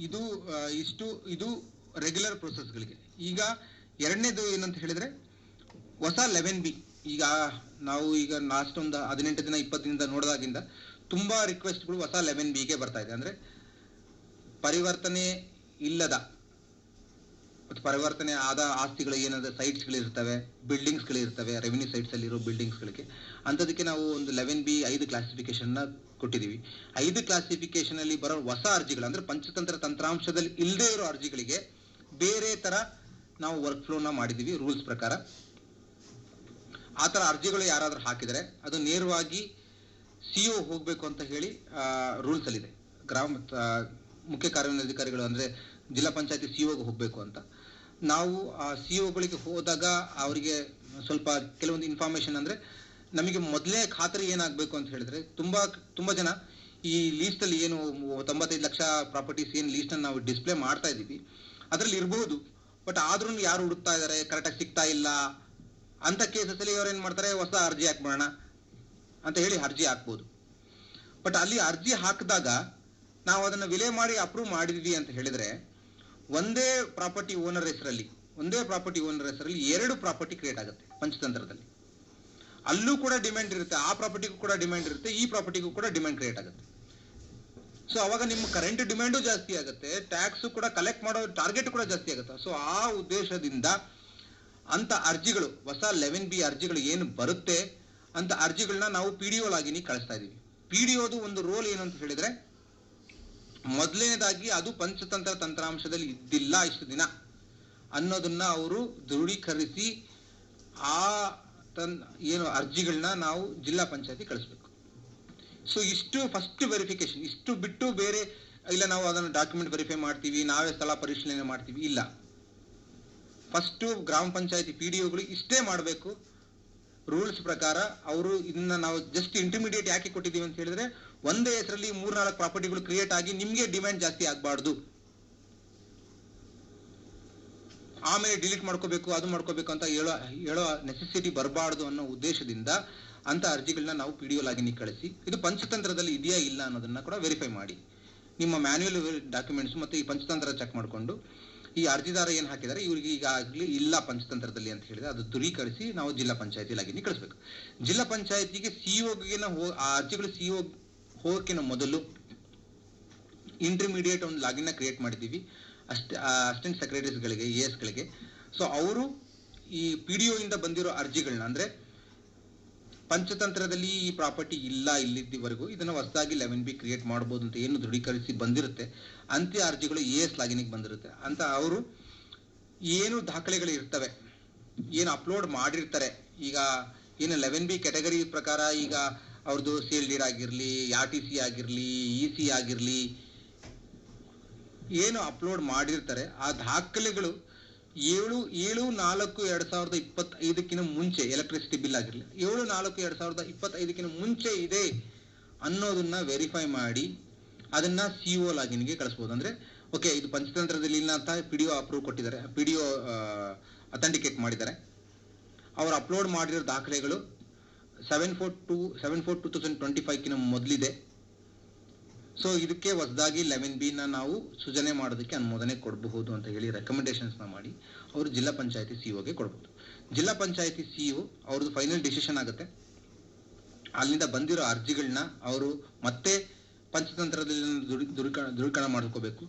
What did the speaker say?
ಇದು ಇದು ರೆಗ್ಯುಲರ್ ಪ್ರೊಸೆಸ್ಗಳಿಗೆ. ಈಗ ಎರಡನೇದು ಏನಂತ ಹೇಳಿದ್ರೆ ಹೊಸ 11B. ಈಗ ನಾವು ಲಾಸ್ಟ್ ಒಂದು 18 ದಿನ 20 ದಿನದಿಂದ ನೋಡಿದಾಗಿಂದ ತುಂಬಾ ರಿಕ್ವೆಸ್ಟ್ಗಳು ಹೊಸ 11Bಗೆ ಬರ್ತಾ ಇದೆ. ಅಂದ್ರೆ ಪರಿವರ್ತನೆ ಇಲ್ಲದ ಪರಿವರ್ತನೆ ಆದ ಆಸ್ತಿಗಳು ಏನಾದ್ರೆ ಸೈಟ್ಸ್ಗಳು ಇರ್ತವೆ, ಬಿಲ್ಡಿಂಗ್ಸ್ಗಳು ಇರ್ತವೆ, ರೆವಿನ್ಯೂ ಸೈಟ್ಸ್ ಅಲ್ಲಿ ಇರೋ ಬಿಲ್ಡಿಂಗ್ಸ್ಗಳಿಗೆ ಅಂತದಕ್ಕೆ ನಾವು ಒಂದು 11B 5 ಕ್ಲಾಸಿಫಿಕೇಶನ್ ನ ಕೊಟ್ಟಿದ್ದೀವಿ. 5 ಕ್ಲಾಸಿಫಿಕೇಶನ್ ಅಲ್ಲಿ ಬರೋ ಹೊಸ ಅರ್ಜಿಗಳು ಅಂದ್ರೆ ಪಂಚತಂತ್ರ ತಂತ್ರಾಂಶದಲ್ಲಿ ಇಲ್ಲದೆ ಇರೋ ಅರ್ಜಿಗಳಿಗೆ ಬೇರೆ ತರ ನಾವು ವರ್ಕ್ ಫ್ಲೋನ ಮಾಡಿದೀವಿ. ರೂಲ್ಸ್ ಪ್ರಕಾರ ಆ ತರ ಅರ್ಜಿಗಳು ಯಾರಾದ್ರೂ ಹಾಕಿದರೆ ಅದು ನೇರವಾಗಿ ಸಿಒ ಹೋಗ್ಬೇಕು ಅಂತ ಹೇಳಿ ರೂಲ್ಸ್ ಅಲ್ಲಿ ಇದೆ. ಮುಖ್ಯ ಕಾರ್ಯನಿರ್ವಹಣಾಧಿಕಾರಿಗಳು ಅಂದ್ರೆ ಜಿಲ್ಲಾ ಪಂಚಾಯತಿ ಸಿಒಗೆ ಹೋಗ್ಬೇಕು ಅಂತ. ನಾವು ಆ ಸಿಒಗಳಿಗೆ ಹೋದಾಗ ಅವರಿಗೆ ಸ್ವಲ್ಪ ಕೆಲವೊಂದು ಇನ್ಫಾರ್ಮೇಶನ್ ಅಂದ್ರೆ ನಮಗೆ ಮೊದಲೇ ಖಾತರಿ ಏನಾಗಬೇಕು ಅಂತ ಹೇಳಿದ್ರೆ ತುಂಬಾ ಜನ ಈ ಲೀಸ್ಟ್ ಅಲ್ಲಿ ಏನು 95 ಲಕ್ಷ ಪ್ರಾಪರ್ಟೀಸ್ ಏನು ಲೀಸ್ಟ್ ಅನ್ನು ನಾವು ಡಿಸ್ಪ್ಲೇ ಮಾಡ್ತಾ ಇದ್ದೀವಿ ಅದರಲ್ಲಿ ಇರಬಹುದು. ಬಟ್ ಆದ್ರೂ ಯಾರು ಹುಡುಕ್ತಾ ಇದ್ದಾರೆ, ಕರೆಕ್ಟಾಗಿ ಸಿಗ್ತಾ ಇಲ್ಲ ಅಂತ ಕೇಸಸ್ ಅಲ್ಲಿ ಅವ್ರು ಏನ್ ಮಾಡ್ತಾರೆ, ಹೊಸ ಅರ್ಜಿ ಹಾಕ್ಬೋಣ ಅಂತ ಹೇಳಿ ಅರ್ಜಿ ಹಾಕ್ಬೋದು. ಬಟ್ ಅಲ್ಲಿ ಅರ್ಜಿ ಹಾಕಿದಾಗ ನಾವು ಅದನ್ನ ವಿಲೇ ಮಾಡಿ ಅಪ್ರೂವ್ ಮಾಡಿದ್ವಿ ಅಂತ ಹೇಳಿದ್ರೆ ಒಂದೇ ಪ್ರಾಪರ್ಟಿ ಓನರ್ ಹೆಸರಲ್ಲಿ 2 ಪ್ರಾಪರ್ಟಿ ಕ್ರಿಯೇಟ್ ಆಗುತ್ತೆ ಪಂಚತಂತ್ರದಲ್ಲಿ. ಅಲ್ಲೂ ಕೂಡ ಡಿಮ್ಯಾಂಡ್ ಇರುತ್ತೆ, ಆ ಪ್ರಾಪರ್ಟಿಗೂ ಕೂಡ ಡಿಮ್ಯಾಂಡ್ ಇರುತ್ತೆ, ಈ ಪ್ರಾಪರ್ಟಿಗೂ ಕೂಡ ಡಿಮ್ಯಾಂಡ್ ಕ್ರಿಯೇಟ್ ಆಗುತ್ತೆ. ಸೊ ಅವಾಗ ನಿಮ್ಮ ಕರೆಂಟ್ ಡಿಮ್ಯಾಂಡು ಜಾಸ್ತಿ ಆಗುತ್ತೆ, ಟ್ಯಾಕ್ಸ್ ಕೂಡ ಕಲೆಕ್ಟ್ ಮಾಡೋ ಟಾರ್ಗೆಟ್ ಕೂಡ ಜಾಸ್ತಿ ಆಗುತ್ತೆ. ಸೊ ಆ ಉದ್ದೇಶದಿಂದ ಅಂತ ಅರ್ಜಿಗಳು ಹೊಸ 11B ಅರ್ಜಿಗಳು ಏನು ಬರುತ್ತೆ ಅಂತ ಅರ್ಜಿಗಳನ್ನ ನಾವು PDO ಲಾಗಿನಿ ಕಳಿಸ್ತಾ ಇದೀವಿ. PDOದು ಒಂದು ರೋಲ್ ಏನು ಅಂತ ಹೇಳಿದ್ರೆ ಮೊದಲನೇದಾಗಿ ಅದು ಪಂಚತಂತ್ರ ತಂತ್ರಾಂಶದಲ್ಲಿ ಇದ್ದಿಲ್ಲ ಇಷ್ಟು ದಿನ ಅನ್ನೋದನ್ನ ಅವರು ದೃಢೀಕರಿಸಿ ಆ ಏನು ಅರ್ಜಿಗಳನ್ನ ನಾವು ಜಿಲ್ಲಾ ಪಂಚಾಯತಿ ಕಳಿಸ್ಬೇಕು. ಸೊ ಇಷ್ಟು ಫಸ್ಟ್ ವೆರಿಫಿಕೇಶನ್. ಇಷ್ಟು ಬಿಟ್ಟು ಬೇರೆ ಇಲ್ಲ ನಾವು ಅದನ್ನು ಡಾಕ್ಯುಮೆಂಟ್ ವೆರಿಫೈ ಮಾಡ್ತೀವಿ, ನಾವೇ ಸ್ಥಳ ಪರಿಶೀಲನೆ ಮಾಡ್ತೀವಿ, ಇಲ್ಲ. ಫಸ್ಟ್ ಗ್ರಾಮ ಪಂಚಾಯತಿ PDOಗಳು ಇಷ್ಟೇ ಮಾಡಬೇಕು ರೂಲ್ಸ್ ಪ್ರಕಾರ. ಅವರು ಇದನ್ನ ನಾವು ಜಸ್ಟ್ ಇಂಟರ್ಮೀಡಿಯೇಟ್ ಯಾಕೆ ಕೊಟ್ಟಿದ್ದೀವಿ ಅಂತ ಹೇಳಿದ್ರೆ ಒಂದೇ ಹೆಸರಲ್ಲಿ 3-4 ಪ್ರಾಪರ್ಟಿಗಳು ಕ್ರಿಯೇಟ್ ಆಗಿ ನಿಮ್ಗೆ ಡಿಮ್ಯಾಂಡ್ ಜಾಸ್ತಿ ಆಗಬಾರ್ದು, ಆಮೇಲೆ ಡಿಲೀಟ್ ಮಾಡ್ಕೋಬೇಕು ಅದು ಮಾಡ್ಕೋಬೇಕು ಅಂತ ಹೇಳೋ ನೆಸೆಸಿಟಿ ಬರಬಾರ್ದು ಅನ್ನೋ ಉದ್ದೇಶದಿಂದ ಅಂತ ಅರ್ಜಿಗಳನ್ನ ನಾವು PDO ಲಾಗಿನಿ ಕಳಿಸಿ ಇದು ಪಂಚತಂತ್ರದಲ್ಲಿ ಇದೆಯಾ ಇಲ್ಲ ಅನ್ನೋದನ್ನ ಕೂಡ ವೆರಿಫೈ ಮಾಡಿ ನಿಮ್ಮ ಮ್ಯಾನ್ಯುಯಲ್ ಡಾಕ್ಯುಮೆಂಟ್ಸ್ ಮತ್ತೆ ಈ ಪಂಚತಂತ್ರ ಚೆಕ್ ಮಾಡಿಕೊಂಡು ಈ ಅರ್ಜಿದಾರ ಏನ್ ಹಾಕಿದ್ದಾರೆ ಇವ್ರಿಗೆ ಈಗಾಗಲೇ ಇಲ್ಲ ಪಂಚತಂತ್ರದಲ್ಲಿ ಅಂತ ಹೇಳಿದ್ರೆ ಅದು ದೃಢೀಕರಿಸಿ ನಾವು ಜಿಲ್ಲಾ ಪಂಚಾಯತಿ ಲಾಗಿನಿ ಕಳಿಸ್ಬೇಕು. ಜಿಲ್ಲಾ ಪಂಚಾಯತಿಗೆ ಸಿಇಒಗೆ ಆ ಅರ್ಜಿಗಳು ಸಿಇಒ ಹೋಗಕ್ಕಿಂತ ಮೊದಲು ಇಂಟರ್ಮೀಡಿಯೇಟ್ ಒಂದು ಲಾಗಿನ್ ಕ್ರಿಯೇಟ್ ಮಾಡಿದ್ದೀವಿ ಅಸಿಸ್ಟೆಂಟ್ ಸೆಕ್ರೆಟರೀಸ್ಗಳಿಗೆ, ASಗಳಿಗೆ. ಸೊ ಅವರು ಈ PDO ಇಂದ ಬಂದಿರೋ ಅರ್ಜಿಗಳನ್ನ ಅಂದ್ರೆ ಪಂಚತಂತ್ರದಲ್ಲಿ ಈ ಪ್ರಾಪರ್ಟಿ ಇಲ್ಲ ಇಲ್ಲಿವರೆಗೂ ಇದನ್ನ ಹೊಸದಾಗಿ 11B ಕ್ರಿಯೇಟ್ ಮಾಡಬಹುದು ಅಂತ ಏನು ದೃಢೀಕರಿಸಿ ಬಂದಿರುತ್ತೆ ಅಂತ್ಯ ಅರ್ಜಿಗಳು AS ಲಾಗಿನಿಗೆ ಬಂದಿರುತ್ತೆ ಅಂತ ಅವರು ಏನು ದಾಖಲೆಗಳು ಇರ್ತವೆ ಏನು ಅಪ್ಲೋಡ್ ಮಾಡಿರ್ತಾರೆ. ಈಗ ಏನು 11B ಕ್ಯಾಟಗರಿ ಪ್ರಕಾರ ಈಗ ಅವ್ರದ್ದು ಸೇಲ್ ಡೀಡ್ ಆಗಿರ್ಲಿ, RTC ಆಗಿರ್ಲಿ, EC ಆಗಿರ್ಲಿ ಏನು ಅಪ್ಲೋಡ್ ಮಾಡಿರ್ತಾರೆ ಆ ದಾಖಲೆಗಳು 7/4/2025 ಮುಂಚೆ ಎಲೆಕ್ಟ್ರಿಸಿಟಿ ಬಿಲ್ ಆಗಿರಲಿ 7/4/2025 ಮುಂಚೆ ಇದೆ ಅನ್ನೋದನ್ನ ವೆರಿಫೈ ಮಾಡಿ ಅದನ್ನ CO ಲಾಗಿನ್ಗೆ ಕಳಿಸಬಹುದು. ಅಂದ್ರೆ ಓಕೆ ಇದು ಪಂಚತಂತ್ರದಲ್ಲಿ ಇಲ್ಲ ಅಂತ PDO ಅಪ್ರೂವ್ ಕೊಟ್ಟಿದ್ದಾರೆ, PDO ಅಥೆಂಟಿಕೇಟ್ ಮಾಡಿದ್ದಾರೆ. ಅವರು ಅಪ್ಲೋಡ್ ಮಾಡಿರೋ ದಾಖಲೆಗಳು 7/4/2025 ಮೊದಲಿದೆ. ಸೊ ಇದಕ್ಕೆ ಹೊಸದಾಗಿ 11B ನಾವು ಸೃಜನೆ ಮಾಡೋದಕ್ಕೆ ಅನುಮೋದನೆ ಕೊಡಬಹುದು ಅಂತ ಹೇಳಿ ರೆಕಮೆಂಡೇಶನ್ಸ್ ಮಾಡಿ ಅವರು ಜಿಲ್ಲಾ ಪಂಚಾಯತಿ ಸಿಇಒಗೆ ಕೊಡಬಹುದು. ಜಿಲ್ಲಾ ಪಂಚಾಯತಿ ಸಿಇಒ ಅವ್ರದ್ದು ಫೈನಲ್ ಡಿಸಿಷನ್ ಆಗುತ್ತೆ. ಅಲ್ಲಿಂದ ಬಂದಿರೋ ಅರ್ಜಿಗಳನ್ನ ಅವರು ಮತ್ತೆ ಪಂಚತಂತ್ರದಲ್ಲಿ ದೃಢೀಕರಣ ಮಾಡ್ಕೋಬೇಕು.